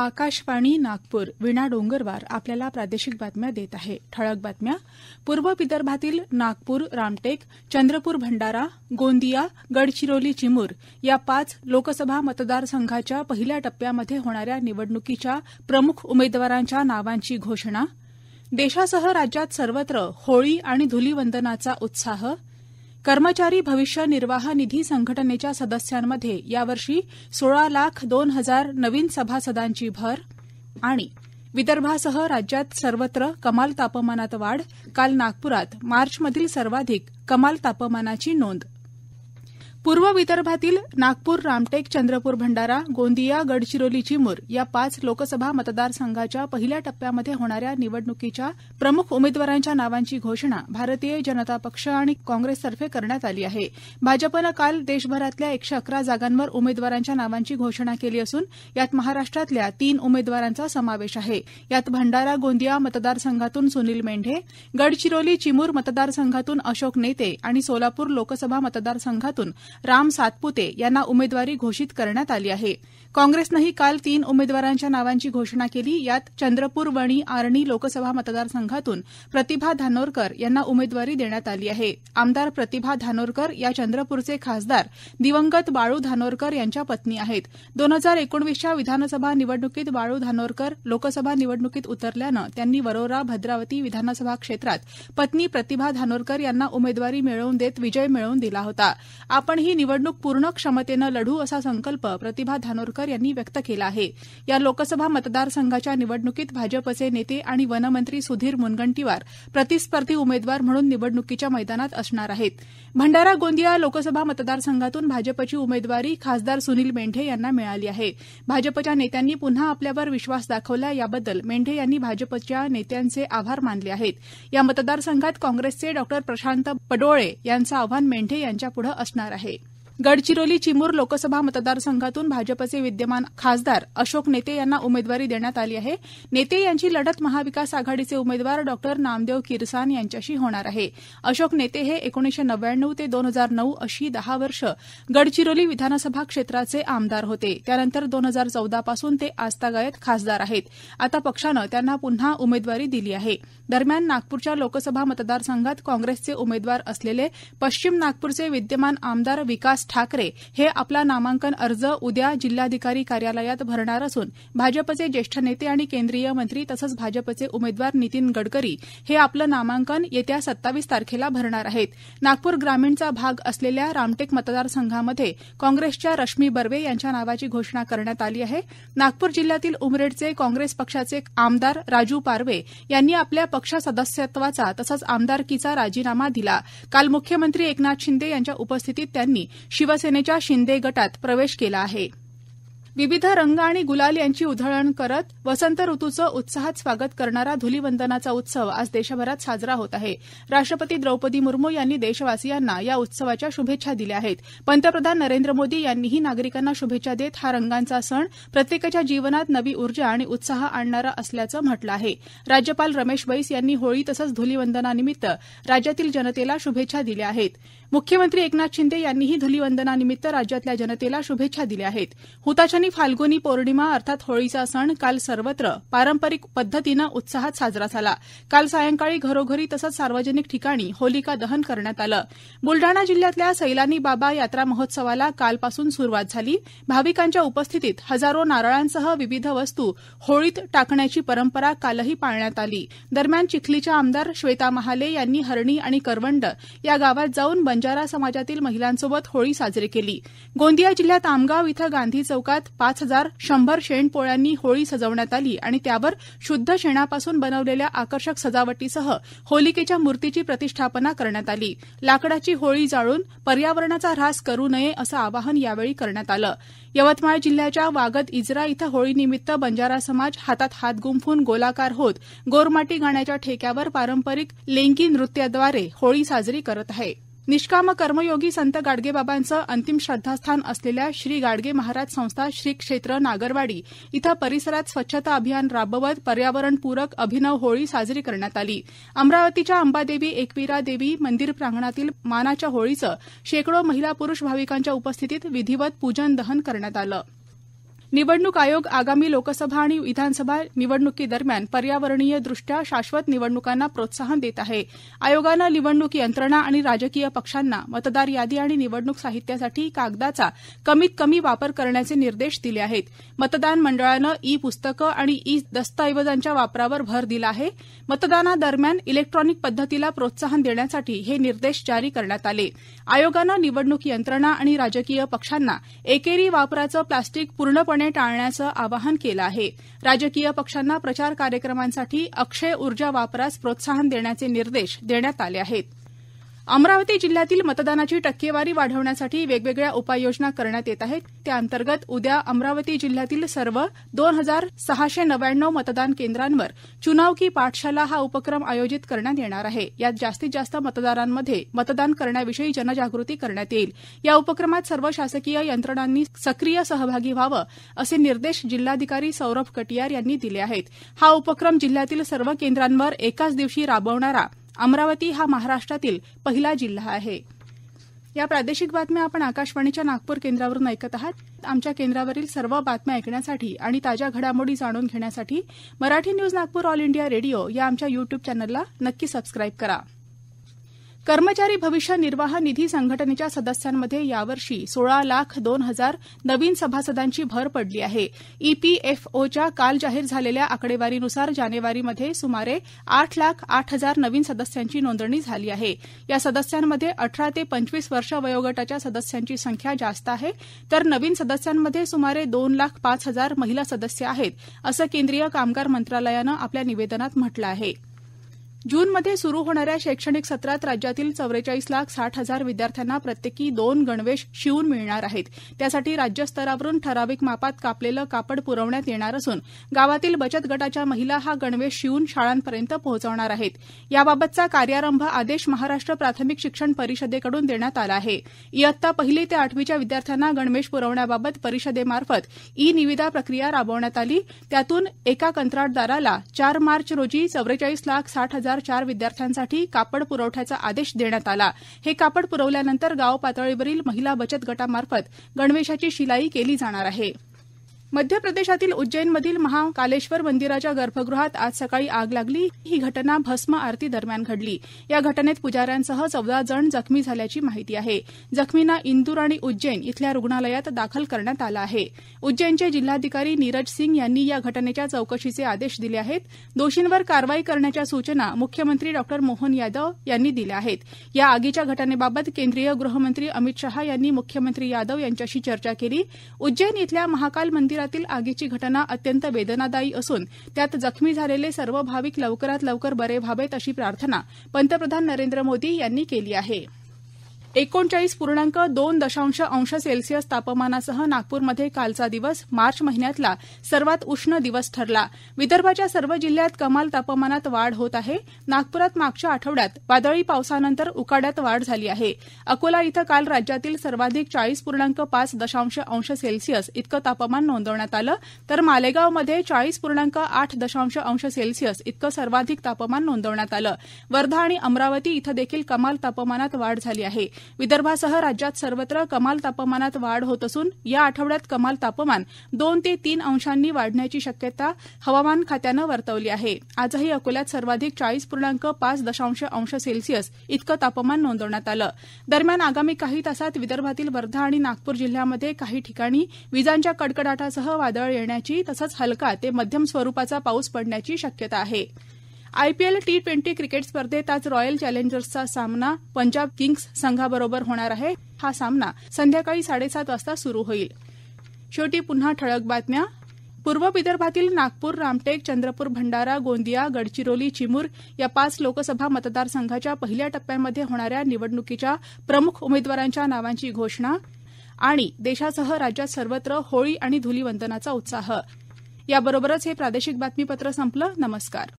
आकाशवाणी नागपूर विणा डोंगरवार आपल्याला प्रादेशिक बातम्या देत आहे. ठळक बातम्या. पूर्व विदर्भातील नागपूर, रामटेक, चंद्रपूर, भंडारा, गोंदिया, गडचिरोली, चिमूर या 5 लोकसभा मतदारसंघाच्या पहिल्या टप्प्यामध्ये होणाऱ्या निवडणुकीच्या प्रमुख उमेदवारांच्या नावांची घोषणा. देशासह राज्यात सर्वत्र होळी आणि धुलीवंदनाचा उत्साह. कर्मचारी भविष्य निर्वाह निधी संघटनेच्या सदस्यांमध्ये यावर्षी 16,02,000 नवीन सभासदांची भर. आणि विदर्भासह राज्यात सर्वत्र कमाल तापमानात वाढ. काल नागपुरात मार्चमधील सर्वाधिक कमाल तापमानाची नोंद. पूर्व विदर्भातील नागपूर, रामटेक, चंद्रपूर, भंडारा, गोंदिया, गडचिरोली, चिमूर या 5 लोकसभा मतदारसंघाच्या पहिल्या टप्प्यामध्ये होणाऱ्या निवडणुकीच्या प्रमुख उमेदवारांच्या नावांची घोषणा भारतीय जनता पक्ष आणि काँग्रेसतर्फे करण्यात आली आहे. भाजपनं काल देशभरातल्या 111 जागांवर उमेदवारांच्या नावांची घोषणा केली असून यात महाराष्ट्रातल्या 3 उमेदवारांचा समावेश आहे. यात भंडारा गोंदिया मतदारसंघातून सुनील मेंढे, गडचिरोली चिमूर मतदारसंघातून अशोक नेते आणि सोलापूर लोकसभा मतदारसंघातून राम सातपुते यांना उमेदवारी घोषित करण्यात आली आहे. काँग्रेसनंही काल 3 उमेदवारांच्या नावांची घोषणा केली. यात चंद्रपूर, वणी, आर्णी लोकसभा मतदारसंघातून प्रतिभा धानोरकर यांना उमेदवारी देण्यात आली आहे. आमदार प्रतिभा धानोरकर या चंद्रपूरचे खासदार दिवंगत बाळू धानोरकर यांच्या पत्नी आहेत. 2019च्या विधानसभा निवडणुकीत बाळू धानोरकर लोकसभा निवडणुकीत उतरल्यानं त्यांनी वरोरा भद्रावती विधानसभा क्षेत्रात पत्नी प्रतिभा धानोरकर यांना उमेदवारी मिळवून देत विजय मिळवून दिला होता. आपण ही निवडणूक पूर्ण क्षमतेनं लढू असा संकल्प प्रतिभा धानोरकर यांनी व्यक्त केला आहे. या लोकसभा मतदारसंघाच्या निवडणुकीत भाजपचे नेते आणि वनमंत्री सुधीर मुनगंटीवार प्रतिस्पर्धी उमेदवार म्हणून निवडणुकीच्या मैदानात असणार आहेत. भंडारा गोंदिया लोकसभा मतदारसंघातून भाजपची उमेदवारी खासदार सुनील मेंढे यांना मिळाली आहे. भाजपच्या नेत्यांनी पुन्हा आपल्यावर विश्वास दाखवला याबद्दल मेंढे यांनी भाजपच्या नेत्यांचे आभार मानले आहेत. या मतदारसंघात काँग्रेसचे डॉ प्रशांत पडोळे यांचं आव्हान मेंढे यांच्यापुढे असणार आहे. गडचिरोली चिमूर लोकसभा मतदारसंघातून भाजपचे विद्यमान खासदार अशोक नेते यांना उमेदवारी देण्यात आली आहे. नेते यांची लढत महाविकास आघाडीचे उमेदवार डॉ नामदेव किरसान यांच्याशी होणार आहे. अशोक नेते हे 1999 ते 2009 अशी 10 वर्ष गडचिरोली विधानसभा क्षेत्राचे आमदार होते. त्यानंतर 2014 पासून ते आजतागायत खासदार आहेत. आता पक्षानं त्यांना पुन्हा उमेदवारी दिली आहे. दरम्यान नागपूरच्या लोकसभा मतदारसंघात काँग्रेसचे उमेदवार असलेले पश्चिम नागपूरचे विद्यमान आमदार विकास ठाकरे हे आपला नामांकन अर्ज उद्या जिल्हाधिकारी कार्यालयात भरणार असून भाजपचे ज्येष्ठ नेते आणि केंद्रीय मंत्री तसंच भाजपचे उमेदवार नितीन गडकरी हे आपलं नामांकन येत्या 27 तारखेला भरणार आहेत. नागपूर ग्रामीणचा भाग असलेल्या रामटेक मतदारसंघामध्ये काँग्रेसच्या रश्मी बर्वे यांच्या नावाची घोषणा करण्यात आली आहे. नागपूर जिल्ह्यातील उमरेडचे काँग्रेस पक्षाचे आमदार राजू पारवे यांनी आपल्या पक्ष सदस्यत्वाचा तसंच आमदारकीचा राजीनामा दिला. काल मुख्यमंत्री एकनाथ शिंदे यांच्या उपस्थितीत त्यांनी शिवसेनेच्या शिंदे गटात प्रवेश केला आहे. विविध रंग आणि गुलाल यांची उधळण करत वसंत ऋतूचं उत्साहात स्वागत करणारा धुलीवंदनाचा उत्सव आज देशभरात साजरा होत आहे. राष्ट्रपती द्रौपदी मुर्मू यांनी देशवासियांना या उत्सवाच्या शुभेच्छा दिल्या आहेत. पंतप्रधान नरेंद्र मोदी यांनीही नागरिकांना शुभेच्छा देत हा रंगांचा सण प्रत्येकाच्या जीवनात नवी ऊर्जा आणि उत्साह आणणारा असल्याचं म्हटलं आहे. राज्यपाल रमेश बैस यांनी होळी तसंच धुलीवंदनानिमित्त राज्यातील जनतेला शुभेच्छा दिल्या आहेत. मुख्यमंत्री एकनाथ शिंदे यांनीही धुलीवंदनानिमित्त राज्यातल्या जनतेला शुभेच्छा दिल्या आहेत. हुताशनी फाल्गुनी पौर्णिमा अर्थात होळीचा सण काल सर्वत्र पारंपरिक पद्धतीनं उत्साहात साजरा झाला. काल सायंकाळी घरोघरी तसंच सार्वजनिक ठिकाणी होलिका दहन करण्यात आलं. बुलडाणा जिल्ह्यातल्या सैलानी बाबा यात्रा महोत्सवाला कालपासून सुरुवात झाली. भाविकांच्या उपस्थितीत हजारो नारळांसह विविध वस्तू होळीत टाकण्याची परंपरा कालही पाळण्यात आली. दरम्यान चिखलीच्या आमदार श्वेता महाले यांनी हरणी आणि करवंड या गावात जाऊन बंजारा समाजातील महिलांसोबत होळी साजरी केली. गोंदिया जिल्ह्यात आमगाव इथं गांधी चौकात 5100 शेणपोळ्यांनी होळी सजवण्यात आली आणि त्यावर शुद्ध शेणापासून बनवलेल्या आकर्षक सजावटीसह होलिकेच्या मूर्तीची प्रतिष्ठापना करण्यात आली. लाकडाची होळी जाळून पर्यावरणाचा ऱ्हास करू नये असं आवाहन यावेळी करण्यात आलं. यवतमाळ जिल्ह्याच्या वागद इजरा इथं होळीनिमित्त बंजारा समाज हातात हात गुंफून गोलाकार होत गोरमाटी गाण्याच्या ठेक्यावर पारंपरिक लेंकी नृत्याद्वारे होळी साजरी करत आहे. निष्काम कर्मयोगी संत गाडगेबाबांचं अंतिम श्रद्धास्थान असलेल्या श्री गाडगे महाराज संस्था श्री क्षेत्र नागरवाडी इथं परिसरात स्वच्छता अभियान राबवत पर्यावरणपूरक अभिनव होळी साजरी करण्यात आली. अमरावतीच्या अंबादेवी एकवीरा देवी मंदिर प्रांगणातील मानाच्या होळीचं शेकडो महिला पुरुष भाविकांच्या उपस्थितीत विधिवत पूजन दहन करण्यात आलं. निवडणूक आयोग आगामी लोकसभा आणि विधानसभा निवडणुकीदरम्यान पर्यावरणीय दृष्ट्या शाश्वत निवडणुकांना प्रोत्साहन देत आहे. आयोगानं निवडणूक यंत्रणा आणि राजकीय पक्षांना मतदार यादी आणि निवडणूक साहित्यासाठी कागदाचा कमीत कमी वापर करण्याचे निर्देश दिले आहेत. मतदान मंडळानं ई पुस्तकं आणि ई दस्तऐवजांच्या वापरावर भर दिला आहे. मतदानादरम्यान इलेक्ट्रॉनिक पद्धतीला प्रोत्साहन देण्यासाठी हे निर्देश जारी करण्यात आले. आयोगानं निवडणूक यंत्रणा आणि राजकीय पक्षांना एकेरी वापराचं प्लास्टिक पूर्णपणे टाळण्याचं आवाहन केलं आहे. राजकीय पक्षांना प्रचार कार्यक्रमांसाठी अक्षय ऊर्जा वापरास प्रोत्साहन देण्याचे निर्देश देण्यात आले आहेत. अमरावती जिल्ह्यातील मतदानाची टक्केवारी वाढवण्यासाठी वेगवेगळ्या उपाययोजना करण्यात येत आहेत. त्याअंतर्गत उद्या अमरावती जिल्ह्यातील सर्व 2699 मतदान केंद्रांवर चुनाव की पाठशाला हा उपक्रम आयोजित करण्यात येणार आहे. यात जास्तीत जास्त मतदारांमध्ये मतदान करण्याविषयी जनजागृती करण्यात येईल. या उपक्रमात सर्व शासकीय यंत्रणांनी सक्रिय सहभागी व्हावं असे निर्देश जिल्हाधिकारी सौरभ कटियार यांनी दिले आहेत. हा उपक्रम जिल्ह्यातील सर्व केंद्रांवर एकाच दिवशी राबवणारा अमरावती हा महाराष्ट्रातील पहिला जिल्हा आहे. या प्रादेशिक बातम्या आपण आकाशवाणीच्या नागपूर केंद्रावरून ऐकत आहात. आमच्या केंद्रावरील सर्व बातम्या ऐकण्यासाठी आणि ताज्या घडामोडी जाणून घेण्यासाठी Marathi news Nagpur all India radio या आमच्या युट्यूब चॅनलला नक्की सबस्क्राईब करा. कर्मचारी भविष्य निर्वाह निधी संघटनेच्या सदस्यांमध्ये यावर्षी 16,02,000 नवीन सभासदांची भर पडली आहे. ईपीएफओच्या काल जाहीर झालेल्या आकडेवारीनुसार जानेवारीमध्ये सुमारे 8,08,000 नवीन सदस्यांची नोंदणी झाली आहे. या सदस्यांमध्ये 18 ते 25 वर्ष वयोगटाच्या सदस्यांची संख्या जास्त आहे, तर नवीन सदस्यांमध्ये सुमारे 2,05,000 महिला सदस्य आहेत, असं केंद्रीय कामगार मंत्रालयानं आपल्या निवेदनात म्हटलं आहे. जूनमध्ये सुरू होणाऱ्या शैक्षणिक सत्रात राज्यातील 44,60,000 विद्यार्थ्यांना प्रत्येकी 2 गणवेश शिवून मिळणार आहेत. त्यासाठी राज्यस्तरावरून ठराविक मापात कापलेलं कापड पुरवण्यात येणार असून गावातील बचत गटाच्या महिला हा गणवेश शिवून शाळांपर्यंत पोहोचवणार आहेत. याबाबतचा कार्यारंभ आदेश महाराष्ट्र प्राथमिक शिक्षण परिषदेकडून देण्यात आला आहे. इयत्ता 1 ते 8वीच्या विद्यार्थ्यांना गणवेश पुरवण्याबाबत परिषदेमार्फत ई निविदा प्रक्रिया राबवण्यात आली. त्यातून एका कंत्राटदाराला 4 मार्च रोजी 44,60,000 4 विद्यार्थ्यांसाठी कापड पुरवठ्याचा आदेश देण्यात आला. हे कापड पुरवल्यानंतर गाव पातळीवरील महिला बचत गटामार्फत गणवेशाची शिलाई केली जाणार आहे. मध्य प्रदेशातील उज्जैनमधील महाकालेश्वर मंदिराच्या गर्भगृहात आज सकाळी आग लागली. ही घटना भस्म आरती दरम्यान घडली. या घटनेत पुजाऱ्यांसह 14 जण जखमी झाल्याची माहिती आहे. जखमींना इंदूर आणि उज्जैन इथल्या रुग्णालयात दाखल करण्यात आलं आहे. उज्जैनचे जिल्हाधिकारी नीरज सिंग यांनी या घटनेच्या चौकशीचे आदेश दिले आहेत. दोषींवर कारवाई करण्याच्या सूचना मुख्यमंत्री डॉ मोहन यादव यांनी दिल्या आहेत. या आगीच्या घटनेबाबत केंद्रीय गृहमंत्री अमित शहा यांनी मुख्यमंत्री यादव यांच्याशी चर्चा केली. उज्जैन इथल्या महाकाल मंदिरातील आगीची घटना अत्यंत वेदनादायी असून त्यात जखमी झालेले सर्व भाविक लवकरात लवकर बरे व्हावेत अशी प्रार्थना पंतप्रधान नरेंद्र मोदी यांनी केली आहे. 39.2 अंश सेल्सिअस तापमानासह नागपूरमध्ये कालचा दिवस मार्च महिन्यातला सर्वात उष्ण दिवस ठरला. विदर्भाच्या सर्व जिल्ह्यात कमाल तापमानात वाढ होत आहे. नागपुरात मागच्या आठवड्यात वादळी पावसानंतर उकाड्यात वाढ झाली आहे. अकोला इथं काल राज्यातील सर्वाधिक 40.5 अंश सेल्सिअस इतकं तापमान नोंदवण्यात आलं, तर मालेगावमध्ये 40.8 अंश सेल्सिअस इतकं सर्वाधिक तापमान नोंदवण्यात आलं. वर्धा आणि अमरावती इथं देखील कमाल तापमानात वाढ झाली आहे. विदर्भासह राज्यात सर्वत्र कमाल तापमानात वाढ होत असून या आठवड्यात कमाल तापमान 2 ते 3 अंशांनी वाढण्याची शक्यता हवामान खात्यानं वर्तवली आहे. आजही अकोल्यात सर्वाधिक 40.5 अंश सेल्सिअस इतकं तापमान नोंदवण्यात आलं. दरम्यान आगामी काही तासात विदर्भातील वर्धा आणि नागपूर जिल्ह्यामध्ये काही ठिकाणी विजांच्या कडकडाटासह वादळ येण्याची तसंच हलका ते मध्यम स्वरूपाचा पाऊस पडण्याची शक्यता आहे. आयपीएल T20 क्रिकेट स्पर्धेत आज रॉयल चॅलेंजर्सचा सामना पंजाब किंग्स संघाबरोबर होणार आहे. हा सामना संध्याकाळी 7:30 वाजता सुरू होईल. शेवटी पुन्हा ठळक बातम्या. पूर्व विदर्भातील नागपूर, रामटेक, चंद्रपूर, भंडारा, गोंदिया, गडचिरोली, चिमूर या 5 लोकसभा मतदारसंघाच्या पहिल्या टप्प्यामध्ये होणाऱ्या निवडणुकीच्या प्रमुख उमेदवारांच्या नावांची घोषणा आणि देशासह राज्यात सर्वत्र होळी आणि धुलीवंदनाचा उत्साह. याबरोबरच हे प्रादेशिक बातमीपत्र संपलं. नमस्कार.